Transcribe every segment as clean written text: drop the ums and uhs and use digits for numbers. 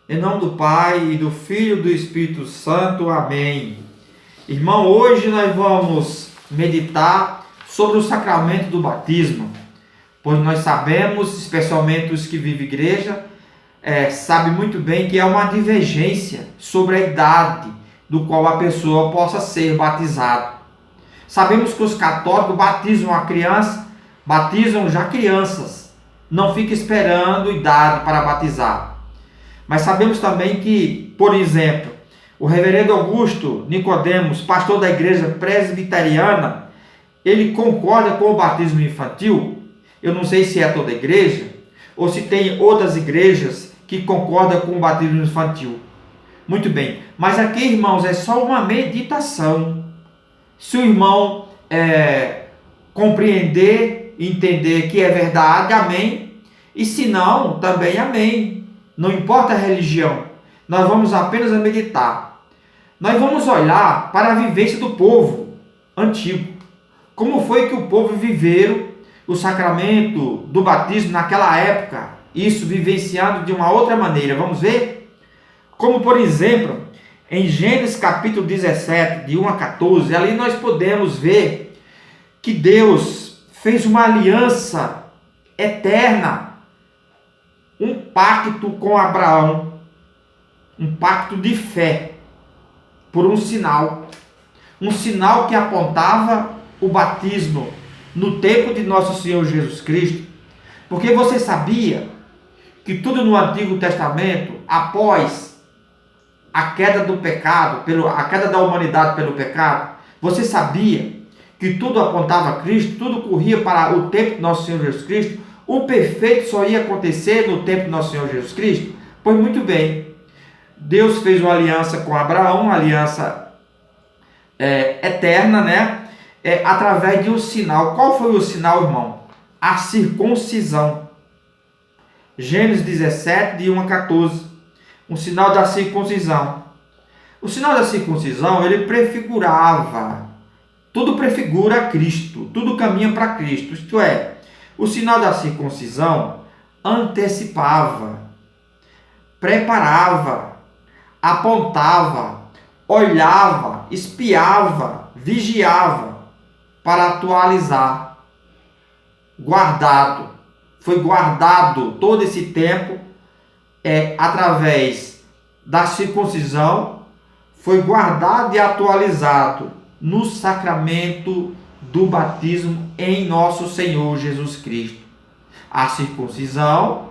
Em nome do Pai, e do Filho e do Espírito Santo. Amém. Irmão, hoje nós vamos meditar sobre o sacramento do batismo, pois nós sabemos, especialmente os que vivem igreja, sabe muito bem que é uma divergência sobre a idade do qual a pessoa possa ser batizada. Sabemos que os católicos batizam a criança, batizam já crianças, não fica esperando idade para batizar. Mas sabemos também que, por exemplo, o reverendo Augusto Nicodemos, pastor da igreja presbiteriana, ele concorda com o batismo infantil. Eu não sei se é toda a igreja, ou se tem outras igrejas que concordam com o batismo infantil. Muito bem, mas aqui, irmãos, é só uma meditação. Se o irmão compreender, entender que é verdade, amém. E se não, também amém. Não importa a religião, nós vamos apenas meditar. Nós vamos olhar para a vivência do povo antigo. Como foi que o povo viveram o sacramento do batismo naquela época? Isso vivenciado de uma outra maneira. Vamos ver? Como, por exemplo, em Gênesis capítulo 17, de 1 a 14, ali nós podemos ver que Deus fez uma aliança eterna, um pacto com Abraão, um pacto de fé, por um sinal que apontava o batismo no tempo de nosso Senhor Jesus Cristo. Porque você sabia que tudo no Antigo Testamento, após a queda do pecado, a queda da humanidade pelo pecado, você sabia que tudo apontava a Cristo, tudo corria para o tempo de nosso Senhor Jesus Cristo? O perfeito só ia acontecer no tempo de nosso Senhor Jesus Cristo? Pois muito bem, Deus fez uma aliança com Abraão, uma aliança eterna, né? Através de um sinal. Qual foi o sinal, irmão? A circuncisão. Gênesis 17, de 1 a 14. Um sinal da circuncisão. O sinal da circuncisão, ele prefigurava, tudo prefigura Cristo, tudo caminha para Cristo. Isto é, o sinal da circuncisão antecipava, preparava, apontava, olhava, espiava, vigiava para atualizar. Guardado. Foi guardado todo esse tempo através da circuncisão, foi guardado e atualizado no sacramento do batismo em nosso Senhor Jesus Cristo. A circuncisão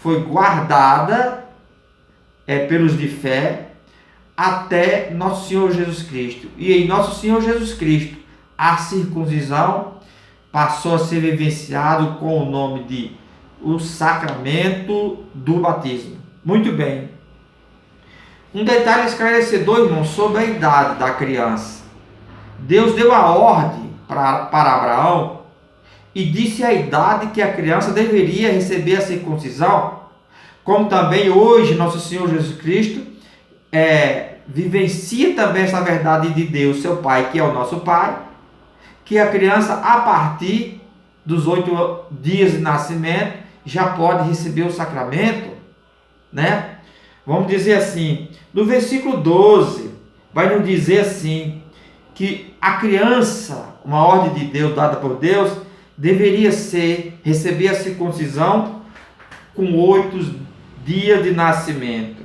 foi guardada pelos de fé até nosso Senhor Jesus Cristo. E em nosso Senhor Jesus Cristo, a circuncisão passou a ser vivenciado com o nome de o sacramento do batismo. Muito bem. Um detalhe esclarecedor, irmão, sobre a idade da criança. Deus deu a ordem para Abraão e disse a idade que a criança deveria receber a circuncisão, como também hoje nosso Senhor Jesus Cristo vivencia também essa verdade de Deus, seu Pai, que é o nosso Pai, que a criança, a partir dos 8 dias de nascimento, já pode receber o sacramento, né? Vamos dizer assim, no versículo 12, vai nos dizer assim, que a criança, uma ordem de Deus dada por Deus, deveria receber a circuncisão com 8 dias de nascimento.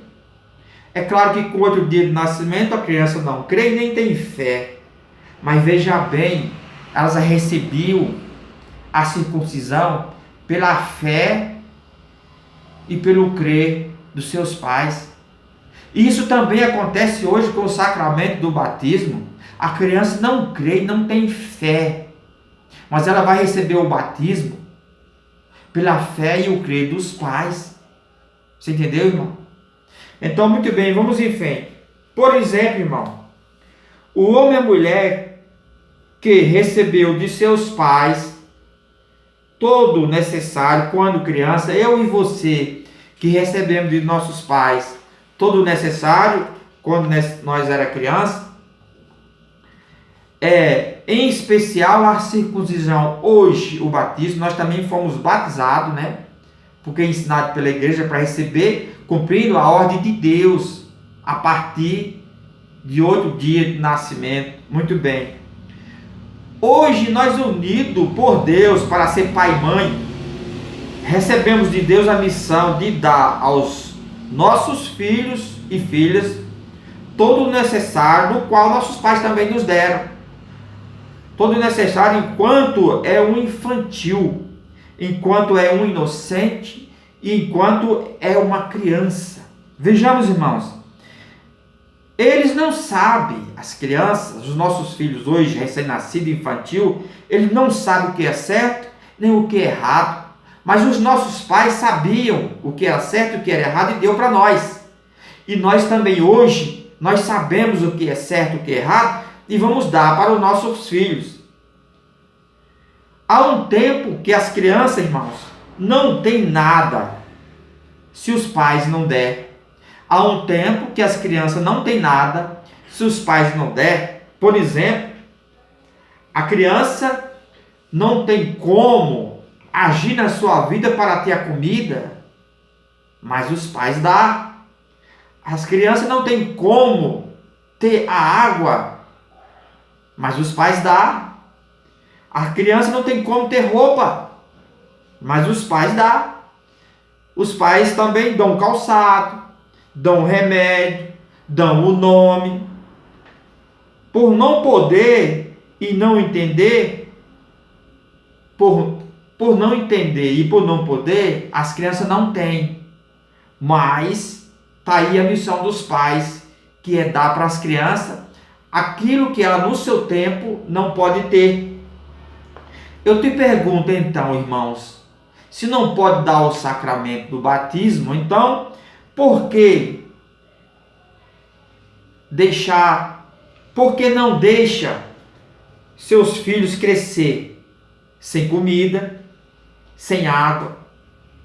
É claro que com 8 dias de nascimento a criança não crê e nem tem fé. Mas veja bem, elas recebiam a circuncisão pela fé e pelo crer dos seus pais. E isso também acontece hoje com o sacramento do batismo. A criança não crê e não tem fé, mas ela vai receber o batismo pela fé e o crer dos pais. Você entendeu, irmão? Então, muito bem, vamos em frente. Por exemplo, irmão, o homem e a mulher que recebeu de seus pais todo o necessário quando criança, eu e você que recebemos de nossos pais todo o necessário quando nós era criança, em especial a circuncisão, hoje o batismo, nós também fomos batizados, né? porque é ensinado pela igreja para receber, cumprindo a ordem de Deus, a partir de 8 dias de nascimento. Muito bem. Hoje nós, unidos por Deus para ser pai e mãe, recebemos de Deus a missão de dar aos nossos filhos e filhas todo o necessário, do qual nossos pais também nos deram. Todo o necessário enquanto é um infantil, enquanto é um inocente e enquanto é uma criança. Vejamos, irmãos, eles não sabem, as crianças, os nossos filhos hoje, recém-nascido, infantil, eles não sabem o que é certo nem o que é errado, mas os nossos pais sabiam o que era certo e o que era errado e deu para nós. E nós também hoje, nós sabemos o que é certo e o que é errado e vamos dar para os nossos filhos. Há um tempo que as crianças, irmãos, não têm nada se os pais não der. Há um tempo que as crianças não têm nada se os pais não der. Por exemplo, a criança não tem como agir na sua vida para ter a comida, mas os pais dão. As crianças não têm como ter a água, mas os pais dão. A criança não tem como ter roupa, mas os pais dão. Os pais também dão calçado, dão remédio, dão o nome. Por não poder e não entender, por não entender e por não poder, as crianças não têm. Mas está aí a missão dos pais, que é dar para as crianças aquilo que ela no seu tempo não pode ter. Eu te pergunto então, irmãos, se não pode dar o sacramento do batismo, então por que não deixa seus filhos crescer sem comida, sem água,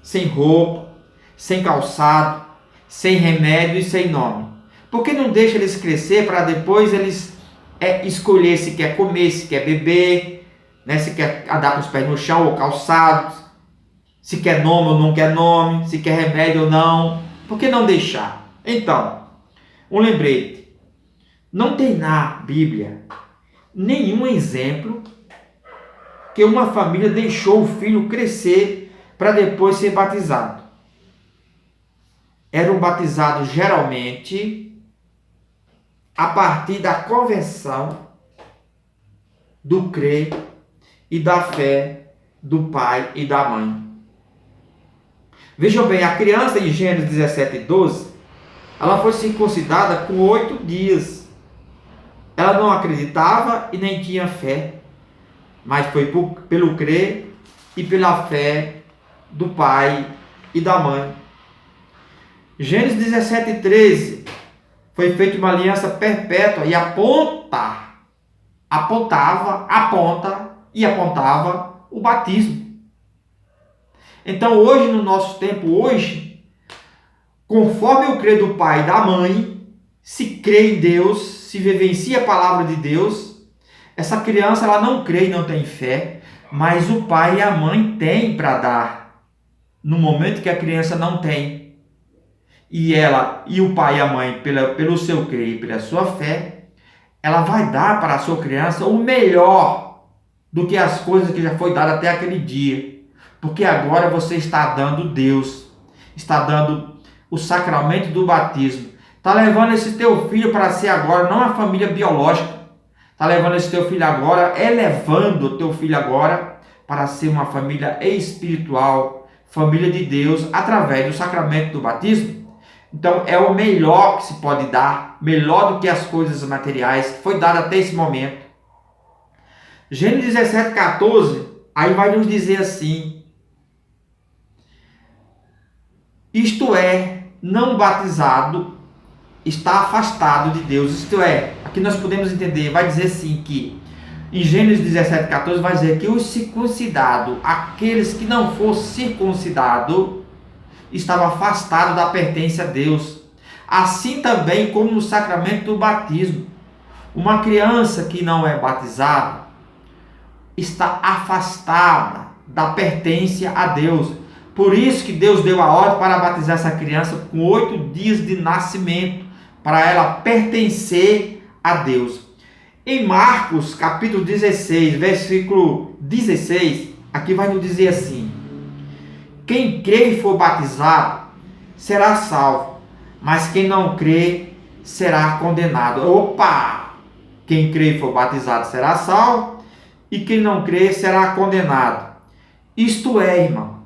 sem roupa, sem calçado, sem remédio e sem nome? Por que não deixa eles crescer para depois eles escolher se quer comer, se quer beber, né? Se quer andar com os pés no chão ou calçados, se quer nome ou não quer nome, se quer remédio ou não? Por que não deixar? Então, um lembrete. Não tem na Bíblia nenhum exemplo que uma família deixou o filho crescer para depois ser batizado. Eram batizados geralmente a partir da conversão, do crer e da fé do pai e da mãe. Vejam bem, a criança em Gênesis 17:12, ela foi circuncidada com 8 dias. Ela não acreditava e nem tinha fé, mas foi pelo crer e pela fé do pai e da mãe. Gênesis 17:13, foi feita uma aliança perpétua e aponta o batismo. Então hoje, no nosso tempo hoje, conforme o crer do pai e da mãe, se crê em Deus, se vivencia a palavra de Deus, essa criança ela não crê e não tem fé, mas o pai e a mãe têm para dar, no momento que a criança não tem. E o pai e a mãe, pelo seu crer e pela sua fé, ela vai dar para a sua criança o melhor do que as coisas que já foi dado até aquele dia. Porque agora você está dando Deus, está dando o sacramento do batismo. Está levando esse teu filho para ser agora, não a família biológica. Está levando esse teu filho agora, elevando o teu filho agora para ser uma família espiritual, família de Deus, através do sacramento do batismo. Então é o melhor que se pode dar, melhor do que as coisas materiais, que foi dado até esse momento. Gênesis 17:14, aí vai nos dizer assim: isto é, não batizado está afastado de Deus. Isto é, aqui nós podemos entender, vai dizer assim que em Gênesis 17:14 vai dizer que os circuncidados, aqueles que não fossem circuncidados, estava afastado da pertença a Deus. Assim também como no sacramento do batismo, uma criança que não é batizada está afastada da pertença a Deus, Por isso que Deus deu a ordem para batizar essa criança com 8 dias de nascimento, para ela pertencer a Deus. Em Marcos, capítulo 16, versículo 16, aqui vai nos dizer assim: quem crê e for batizado será salvo, mas quem não crê será condenado. Opa! Quem crê e for batizado será salvo, e quem não crê será condenado. Isto é, irmão,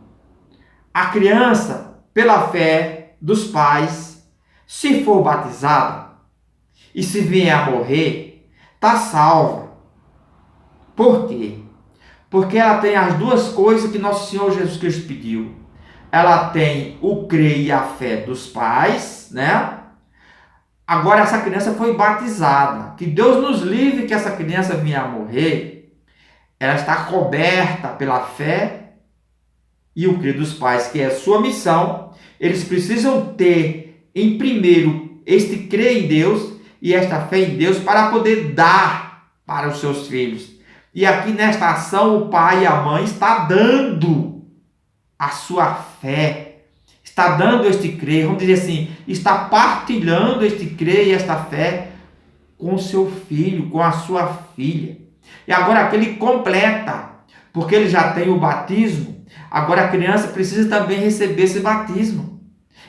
a criança, pela fé dos pais, se for batizada e se vier a morrer, está salva. Por quê? Porque ela tem as duas coisas que nosso Senhor Jesus Cristo pediu. Ela tem o crer e a fé dos pais, né? Agora essa criança foi batizada. Que Deus nos livre que essa criança venha a morrer. Ela está coberta pela fé e o crer dos pais, que é a sua missão. Eles precisam ter, em primeiro, este crer em Deus e esta fé em Deus para poder dar para os seus filhos. E aqui nesta ação o pai e a mãe está dando a sua fé, está dando este crer, vamos dizer assim, está partilhando este crer e esta fé com o seu filho, com a sua filha. E agora aqui ele completa, porque ele já tem o batismo, agora a criança precisa também receber esse batismo.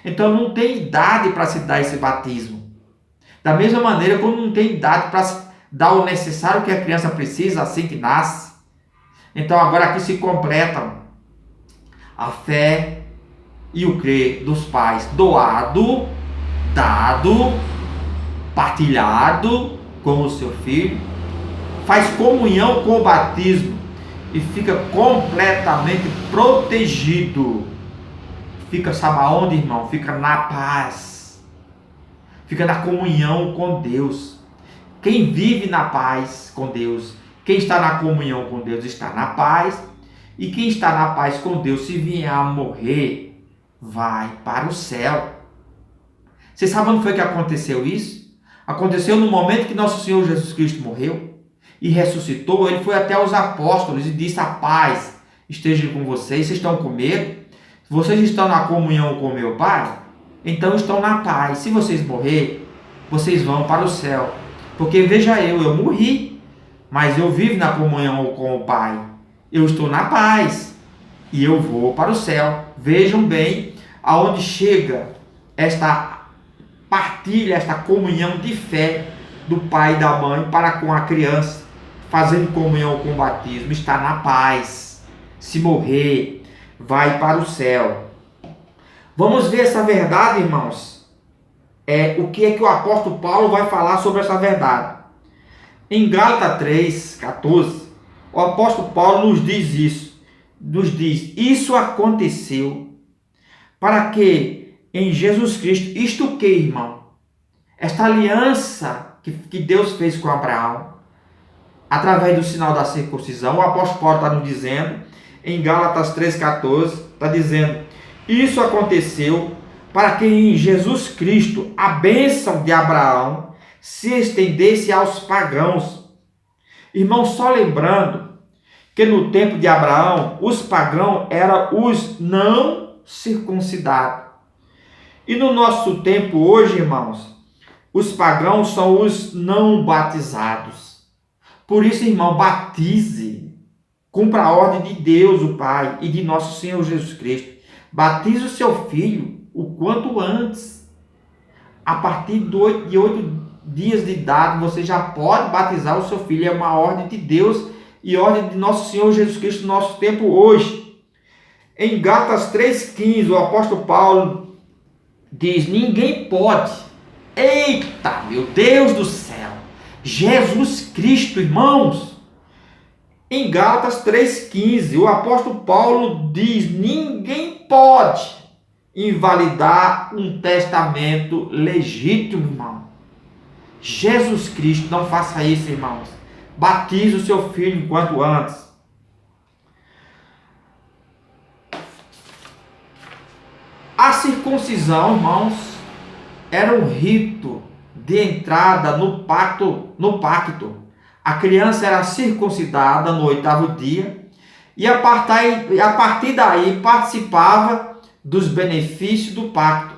Então não tem idade para se dar esse batismo. Da mesma maneira como não tem idade para se dar o necessário que a criança precisa assim que nasce. Então agora aqui se completam a fé e o crer dos pais, doado, dado, partilhado com o seu filho, faz comunhão com o batismo e fica completamente protegido. Fica, sabe aonde, irmão? Fica na paz, fica na comunhão com Deus. Quem vive na paz com Deus, quem está na comunhão com Deus está na paz, e quem está na paz com Deus, se vier a morrer, vai para o céu. Você sabe onde foi que aconteceu isso? Aconteceu no momento que nosso Senhor Jesus Cristo morreu e ressuscitou. Ele foi até os apóstolos e disse: a paz esteja com vocês. Vocês estão com medo? Vocês estão na comunhão com meu Pai? Então estão na paz. Se vocês morrer, vocês vão para o céu. Porque veja, eu morri, mas eu vivo na comunhão com o Pai. Eu estou na paz e eu vou para o céu. Vejam bem aonde chega esta partilha, esta comunhão de fé do pai e da mãe para com a criança, fazendo comunhão com o batismo. Está na paz. Se morrer, vai para o céu. Vamos ver essa verdade, irmãos. O que é que o apóstolo Paulo vai falar sobre essa verdade? Em Gálatas 3:14, o apóstolo Paulo nos diz isso. Isso aconteceu para que em Jesus Cristo, isto o que, irmão? Esta aliança que Deus fez com Abraão, através do sinal da circuncisão, o apóstolo Paulo está nos dizendo, em Gálatas 3:14, está dizendo: isso aconteceu para que em Jesus Cristo a bênção de Abraão se estendesse aos pagãos. Irmão, só lembrando que no tempo de Abraão, os pagãos eram os não circuncidados. E no nosso tempo hoje, irmãos, os pagãos são os não batizados. Por isso, irmão, batize. Cumpra a ordem de Deus, o Pai, e de nosso Senhor Jesus Cristo. Batize o seu filho o quanto antes. A partir de 8 dias de idade, você já pode batizar o seu filho. É uma ordem de Deus e ordem de nosso Senhor Jesus Cristo no nosso tempo hoje. Em Gálatas 3:15, o apóstolo Paulo diz: ninguém pode. Eita, meu Deus do céu! Jesus Cristo, irmãos! Em Gálatas 3:15, o apóstolo Paulo diz: ninguém pode invalidar um testamento legítimo, irmão. Jesus Cristo, não faça isso, irmãos. Batize o seu filho enquanto antes. A circuncisão, irmãos, era um rito de entrada no pacto. A criança era circuncidada no 8º dia e a partir daí participava dos benefícios do pacto.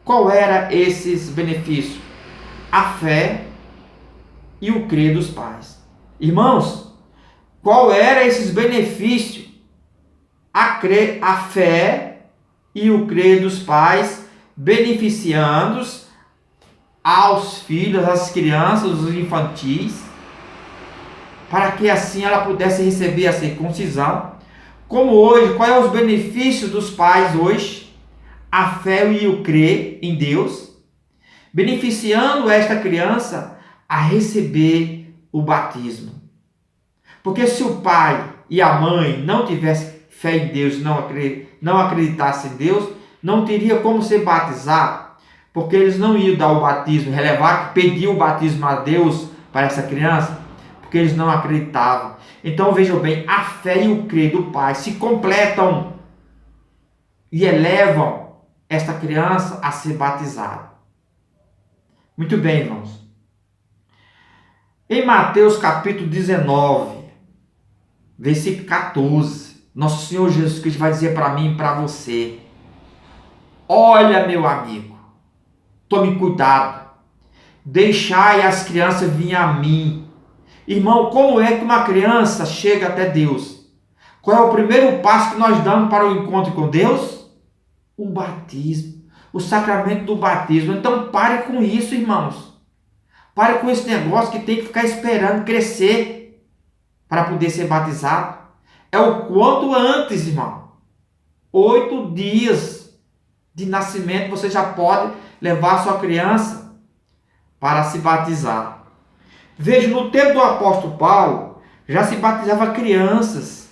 Qual era esses benefícios? A fé e o crer dos pais. Irmãos, qual era esses benefícios? A fé e o crer dos pais, beneficiando aos filhos, às crianças, os infantis, para que assim ela pudesse receber a circuncisão. Como hoje, qual é os benefícios dos pais hoje? A fé e o crer em Deus, beneficiando esta criança a receber o batismo. Porque se o pai e a mãe não tivessem fé em Deus, não acreditassem em Deus, não teria como ser batizado, porque eles não iam dar o batismo, pedir o batismo a Deus para essa criança, porque eles não acreditavam. Então vejam bem, a fé e o crer do pai se completam e elevam esta criança a ser batizada. Muito bem, irmãos. Em Mateus capítulo 19, versículo 14, nosso Senhor Jesus Cristo vai dizer para mim e para você: olha, meu amigo, tome cuidado, deixai as crianças vir a mim. Irmão, como é que uma criança chega até Deus? Qual é o primeiro passo que nós damos para o encontro com Deus? O batismo, o sacramento do batismo. Então pare com isso, irmãos. Pare com esse negócio que tem que ficar esperando crescer para poder ser batizado. É o quanto antes, irmão. 8 dias de nascimento você já pode levar sua criança para se batizar. Veja, no tempo do apóstolo Paulo, já se batizava crianças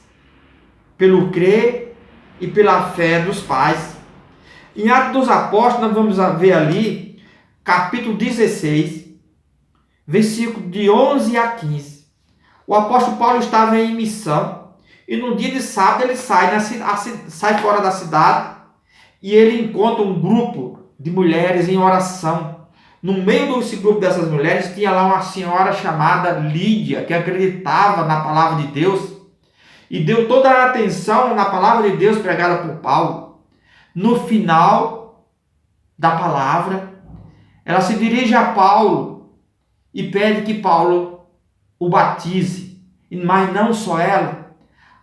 pelo crer e pela fé dos pais. Em Atos dos Apóstolos, nós vamos ver ali, capítulo 16, versículo de 11 a 15. O apóstolo Paulo estava em missão e no dia de sábado ele sai fora da cidade e ele encontra um grupo de mulheres em oração. No meio desse grupo dessas mulheres tinha lá uma senhora chamada Lídia, que acreditava na palavra de Deus e deu toda a atenção na palavra de Deus pregada por Paulo. No final da palavra, ela se dirige a Paulo e pede que Paulo o batize, mas não só ela.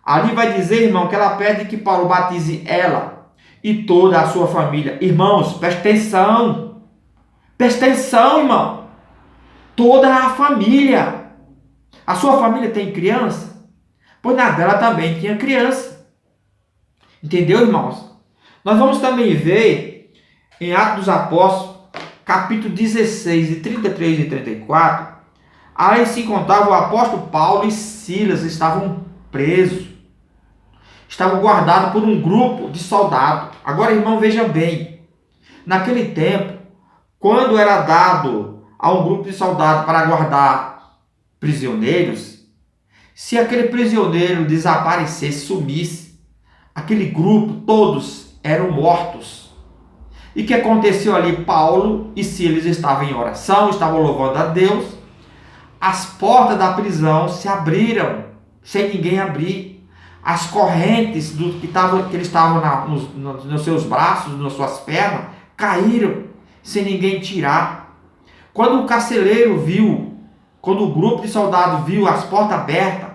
Ali vai dizer, irmão, que ela pede que Paulo batize ela e toda a sua família. Irmãos, preste atenção. Presta atenção, irmão. Toda a família. A sua família tem criança? Pois na dela também tinha criança. Entendeu, irmãos? Nós vamos também ver em Atos dos Apóstolos, capítulo 16, de 33 e 34, aí se encontrava o apóstolo Paulo e Silas, estavam presos. Estavam guardados por um grupo de soldados. Agora, irmão, veja bem. Naquele tempo, quando era dado a um grupo de soldados para guardar prisioneiros, se aquele prisioneiro desaparecesse, sumisse, aquele grupo, todos eram mortos. E o que aconteceu ali? Paulo e Silas estavam em oração, estavam louvando a Deus. As portas da prisão se abriram, sem ninguém abrir. As correntes que eles estavam nos seus braços, nas suas pernas, caíram, sem ninguém tirar. Quando o carcereiro viu, quando o grupo de soldados viu as portas abertas,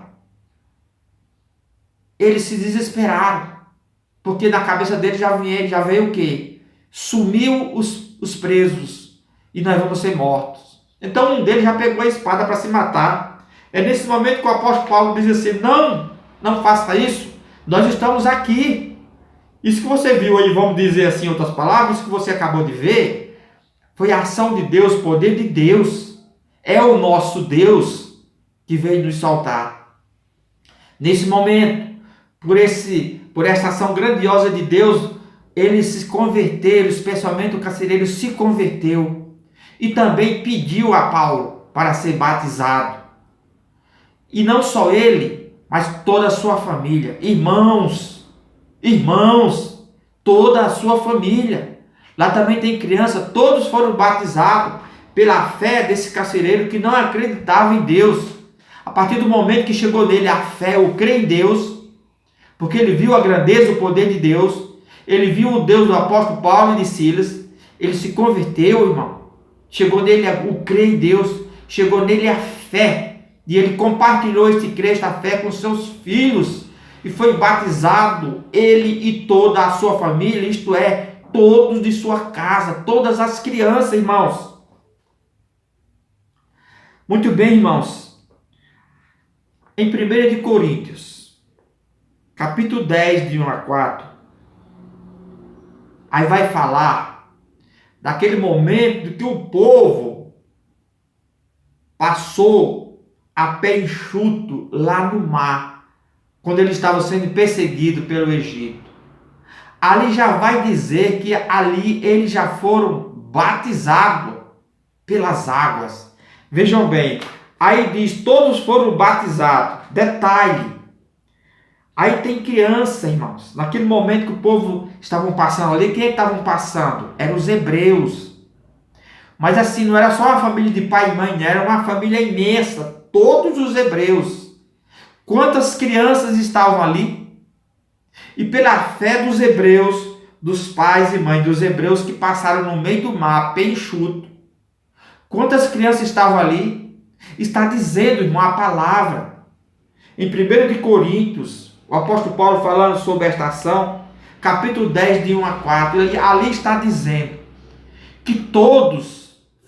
eles se desesperaram, porque na cabeça deles já veio o quê? Sumiu os presos e nós vamos ser mortos. Então um deles já pegou a espada para se matar. É nesse momento que o apóstolo Paulo diz assim: não faça isso, nós estamos aqui. Isso que você viu aí, vamos dizer assim em outras palavras, isso que você acabou de ver, foi a ação de Deus, poder de Deus. É o nosso Deus que veio nos salvar. Nesse momento, por essa ação grandiosa de Deus, eles se converteram, especialmente o carcereiro se converteu. E também pediu a Paulo para ser batizado. E não só ele, mas toda a sua família. Irmãos, toda a sua família. Lá também tem criança, todos foram batizados pela fé desse carcereiro que não acreditava em Deus. A partir do momento que chegou nele a fé, o crer em Deus, porque ele viu a grandeza, o poder de Deus, ele viu o Deus do apóstolo Paulo e de Silas, ele se converteu, irmão. Chegou nele o crer em Deus, chegou nele a fé, e ele compartilhou este crer, esta fé com seus filhos, e foi batizado, ele e toda a sua família, isto é, todos de sua casa, todas as crianças, irmãos. Muito bem, irmãos. Em 1 de Coríntios, capítulo 10, de 1 a 4, aí vai falar daquele momento que o povo passou a pé enxuto lá no mar, quando eles estavam sendo perseguidos pelo Egito. Ali já vai dizer que ali eles já foram batizados pelas águas. Vejam bem, aí diz, todos foram batizados. Detalhe, aí tem criança, irmãos. Naquele momento que o povo estavam passando ali, quem estavam passando? Eram os hebreus. Mas assim, não era só uma família de pai e mãe, era uma família imensa, todos os hebreus. Quantas crianças estavam ali? E pela fé dos hebreus, dos pais e mães dos hebreus que passaram no meio do mar, pé enxuto, quantas crianças estavam ali? Está dizendo, irmão, a palavra. Em 1 de Coríntios, o apóstolo Paulo falando sobre esta ação, capítulo 10, de 1 a 4, ali está dizendo que todos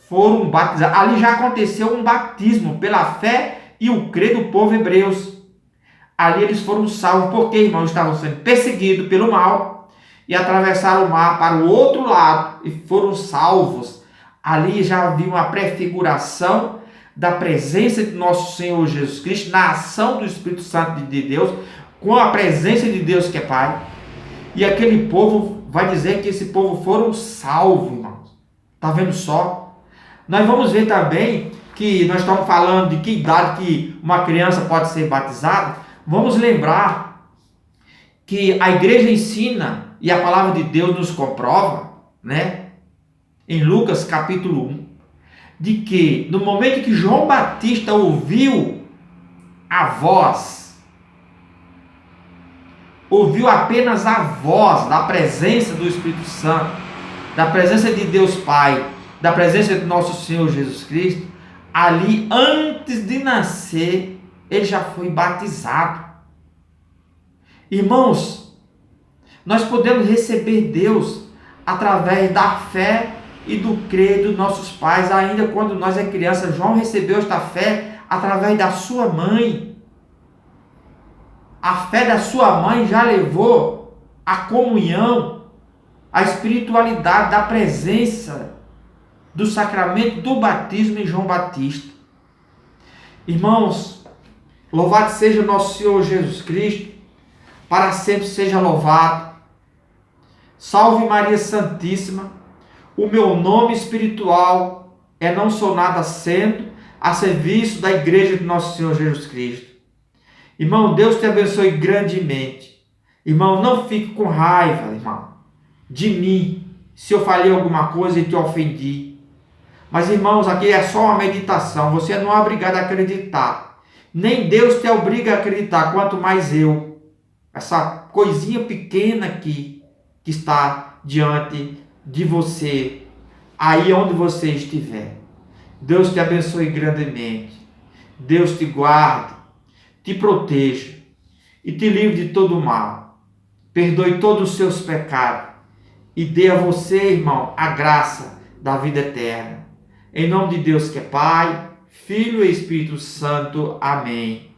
foram batizados. Ali já aconteceu um batismo pela fé e o crer do povo hebreus. Ali eles foram salvos, porque, irmãos, estavam sendo perseguidos pelo mal e atravessaram o mar para o outro lado e foram salvos. Ali já havia uma prefiguração da presença de nosso Senhor Jesus Cristo, na ação do Espírito Santo de Deus, com a presença de Deus que é Pai. E aquele povo, vai dizer que esse povo foram salvos, irmãos. Está vendo só? Nós vamos ver também que nós estamos falando de que idade que uma criança pode ser batizada. Vamos lembrar que a igreja ensina e a palavra de Deus nos comprova, né? Em Lucas capítulo 1, de que no momento que João Batista ouviu a voz, ouviu apenas a voz da presença do Espírito Santo, da presença de Deus Pai, da presença de nosso Senhor Jesus Cristo, ali antes de nascer, ele já foi batizado. Irmãos, nós podemos receber Deus através da fé e do crer dos nossos pais. Ainda quando nós é criança, João recebeu esta fé através da sua mãe. A fé da sua mãe já levou a comunhão, a espiritualidade da presença do sacramento do batismo em João Batista. Irmãos, louvado seja o nosso Senhor Jesus Cristo, para sempre seja louvado. Salve Maria Santíssima, o meu nome espiritual é Não Sou Nada Sendo, a serviço da igreja de nosso Senhor Jesus Cristo. Irmão, Deus te abençoe grandemente. Irmão, não fique com raiva, irmão, de mim, se eu falei alguma coisa e te ofendi. Mas, irmãos, aqui é só uma meditação, você não é obrigado a acreditar. Nem Deus te obriga a acreditar, quanto mais eu. Essa coisinha pequena aqui, que está diante de você, aí onde você estiver. Deus te abençoe grandemente. Deus te guarde, te proteja e te livre de todo o mal. Perdoe todos os seus pecados e dê a você, irmão, a graça da vida eterna. Em nome de Deus que é Pai, Filho e Espírito Santo. Amém.